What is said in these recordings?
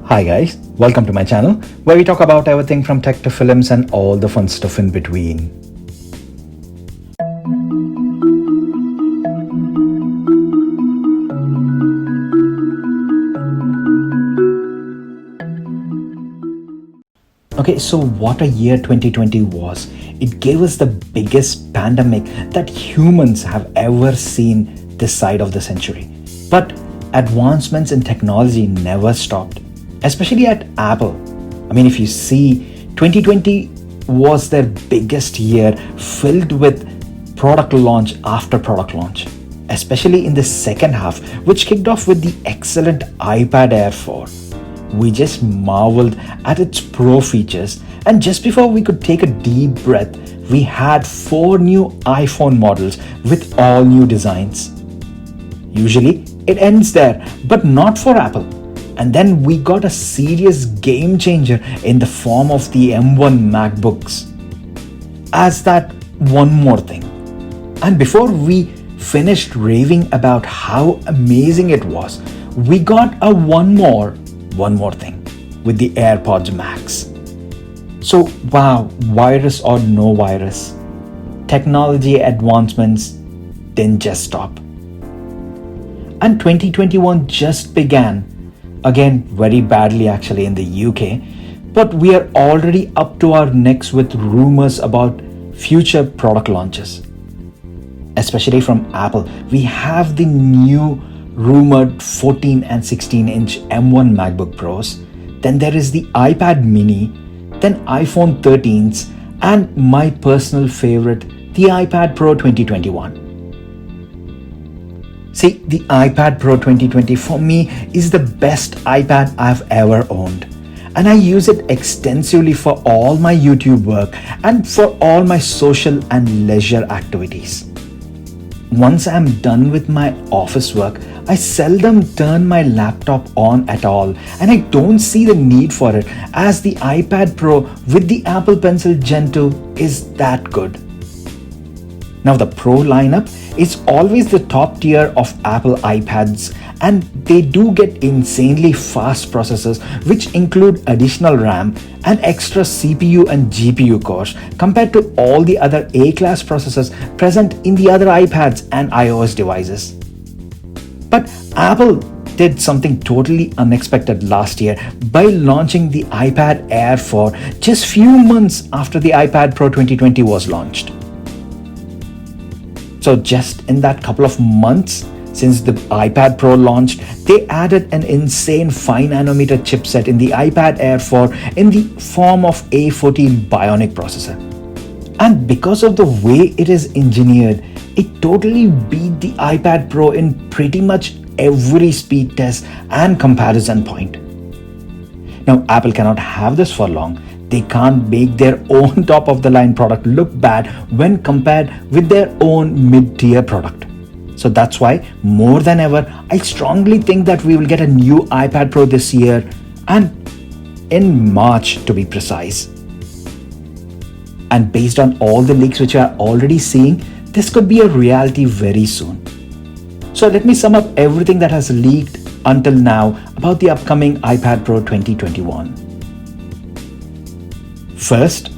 Hi guys, welcome to my channel where we talk about everything from tech to films and all the fun stuff in between. Okay, so what a year 2020 was. It gave us the biggest pandemic that humans have ever seen this side of the century. But advancements in technology never stopped, especially at Apple. I mean, if you see, 2020 was their biggest year filled with product launch after product launch, especially in the second half, which kicked off with the excellent iPad Air 4. We just marveled at its pro features, and just before we could take a deep breath, we had 4 new iPhone models with all new designs. Usually, it ends there, but not for Apple. And then we got a serious game changer in the form of the M1 MacBooks. As that one more thing. And before we finished raving about how amazing it was, we got a one more thing with the Airpods Max. So wow, virus or no virus, technology advancements didn't just stop. And 2021 just began, again very badly actually in the UK, but we are already up to our necks with rumors about future product launches. Especially from Apple, we have the new rumored 14 and 16-inch M1 MacBook Pros, then there is the iPad mini, then iPhone 13s, and my personal favorite, the iPad Pro 2021. See, the iPad Pro 2020 for me is the best iPad I've ever owned. And I use it extensively for all my YouTube work and for all my social and leisure activities. Once I'm done with my office work, I seldom turn my laptop on at all, and I don't see the need for it as the iPad Pro with the Apple Pencil Gen 2 is that good. Now the Pro lineup is always the top tier of Apple iPads, and they do get insanely fast processors which include additional RAM and extra CPU and GPU cores compared to all the other A-class processors present in the other iPads and iOS devices. But Apple did something totally unexpected last year by launching the iPad Air 4 just few months after the iPad Pro 2020 was launched. So just in that couple of months since the iPad Pro launched, they added an insane 5nm chipset in the iPad Air 4 in the form of A14 Bionic processor. And because of the way it is engineered, it totally beat the iPad Pro in pretty much every speed test and comparison point. Now, Apple cannot have this for long. They can't make their own top-of-the-line product look bad when compared with their own mid-tier product. So that's why, more than ever, I strongly think that we will get a new iPad Pro this year, and in March to be precise. And based on all the leaks which we are already seeing, this could be a reality very soon. So let me sum up everything that has leaked until now about the upcoming iPad Pro 2021. First,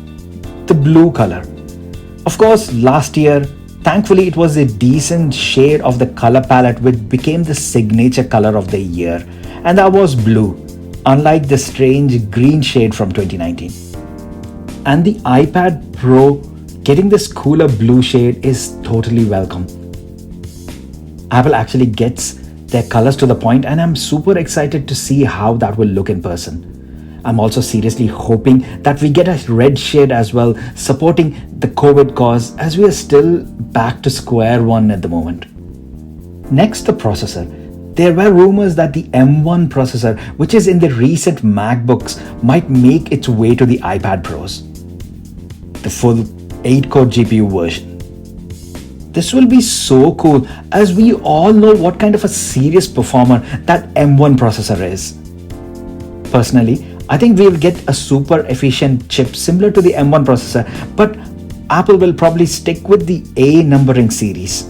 the blue color. Of course, last year, thankfully it was a decent shade of the color palette which became the signature color of the year, and that was blue, unlike the strange green shade from 2019. And the iPad Pro getting this cooler blue shade is totally welcome. Apple actually gets their colors to the point, and I'm super excited to see how that will look in person. I'm also seriously hoping that we get a red shade as well, supporting the COVID cause as we are still back to square one at the moment. Next, the processor. There were rumors that the M1 processor, which is in the recent MacBooks, might make its way to the iPad Pros. The full 8-core GPU version. This will be so cool as we all know what kind of a serious performer that M1 processor is. Personally, I think we will get a super efficient chip similar to the M1 processor, but Apple will probably stick with the A numbering series.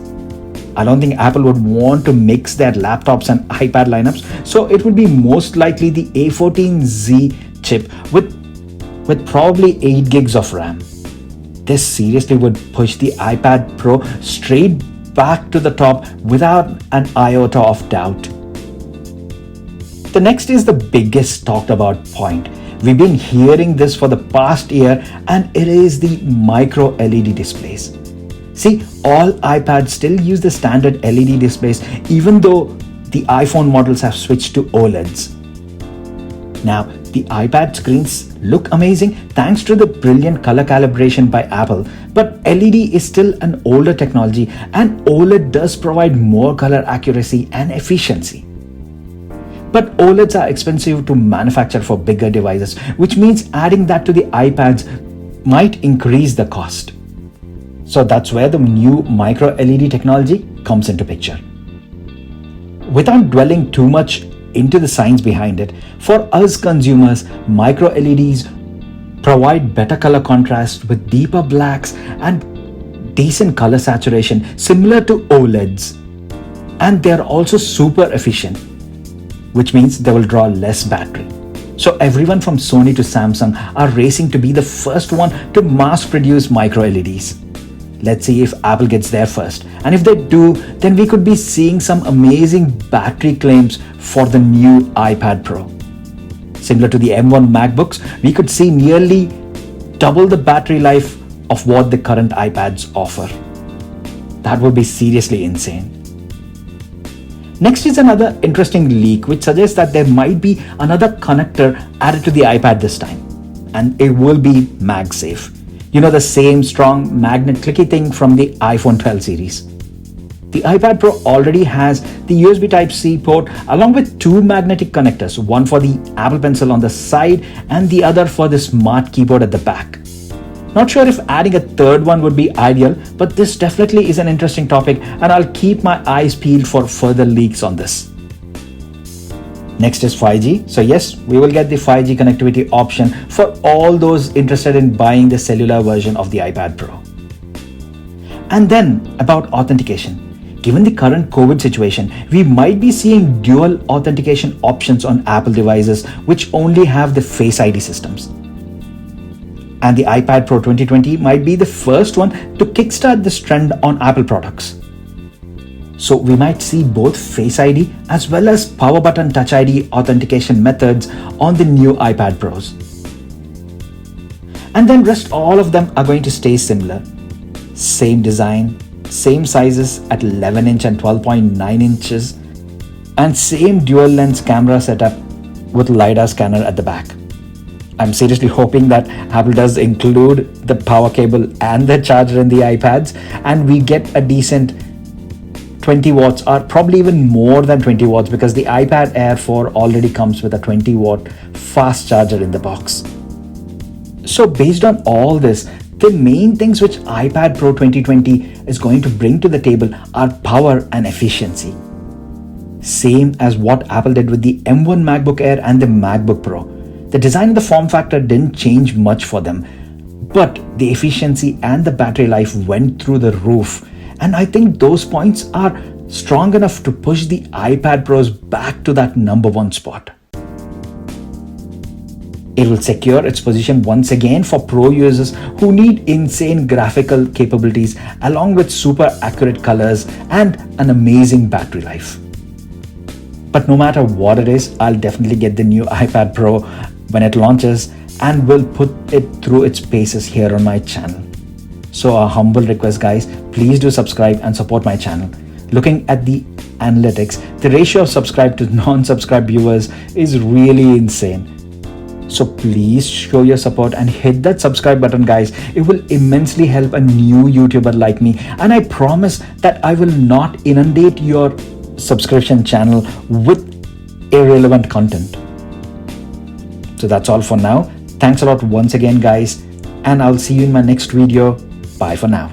I don't think Apple would want to mix their laptops and iPad lineups, so it would be most likely the A14Z chip with probably 8 gigs of RAM. This seriously would push the iPad Pro straight back to the top without an iota of doubt. The next is the biggest talked about point. We've been hearing this for the past year, and it is the micro LED displays. See, all iPads still use the standard LED displays, even though the iPhone models have switched to OLEDs. Now, the iPad screens look amazing thanks to the brilliant color calibration by Apple, but LED is still an older technology, and OLED does provide more color accuracy and efficiency. But OLEDs are expensive to manufacture for bigger devices, which means adding that to the iPads might increase the cost. So that's where the new micro LED technology comes into picture. Without dwelling too much into the science behind it, for us consumers, micro LEDs provide better color contrast with deeper blacks and decent color saturation similar to OLEDs. And they're also super efficient, which means they will draw less battery. So everyone from Sony to Samsung are racing to be the first one to mass produce micro LEDs. Let's see if Apple gets there first. And if they do, then we could be seeing some amazing battery claims for the new iPad Pro. Similar to the M1 MacBooks, we could see nearly double the battery life of what the current iPads offer. That would be seriously insane. Next is another interesting leak which suggests that there might be another connector added to the iPad this time, and it will be MagSafe. You know, the same strong magnet clicky thing from the iPhone 12 series. The iPad Pro already has the USB Type-C port along with 2 magnetic connectors, one for the Apple Pencil on the side and the other for the smart keyboard at the back. Not sure if adding a third one would be ideal, but this definitely is an interesting topic, and I'll keep my eyes peeled for further leaks on this. Next is 5G. So yes, we will get the 5G connectivity option for all those interested in buying the cellular version of the iPad Pro. And then about authentication. Given the current COVID situation, we might be seeing dual authentication options on Apple devices which only have the Face ID systems. And the iPad Pro 2020 might be the first one to kickstart this trend on Apple products. So we might see both Face ID as well as power button Touch ID authentication methods on the new iPad Pros. And then rest all of them are going to stay similar. Same design, same sizes at 11-inch and 12.9 inches, and same dual lens camera setup with LiDAR scanner at the back. I'm seriously hoping that Apple does include the power cable and the charger in the iPads, and we get a decent 20 watts or probably even more than 20 watts, because the iPad Air 4 already comes with a 20 watt fast charger in the box. So based on all this, the main things which iPad Pro 2020 is going to bring to the table are power and efficiency. Same as what Apple did with the M1 MacBook Air and the MacBook Pro. The design and the form factor didn't change much for them, but the efficiency and the battery life went through the roof. And I think those points are strong enough to push the iPad Pros back to that #1 spot. It will secure its position once again for pro users who need insane graphical capabilities along with super accurate colors and an amazing battery life. But no matter what it is, I'll definitely get the new iPad Pro when it launches and will put it through its paces here on my channel. So a humble request, guys, please do subscribe and support my channel. Looking at the analytics, the ratio of subscribed to non-subscribed viewers is really insane. So please show your support and hit that subscribe button, guys. It will immensely help a new YouTuber like me, and I promise that I will not inundate your subscription channel with irrelevant content. So that's all for now. Thanks a lot once again, guys, and I'll see you in my next video. Bye for now.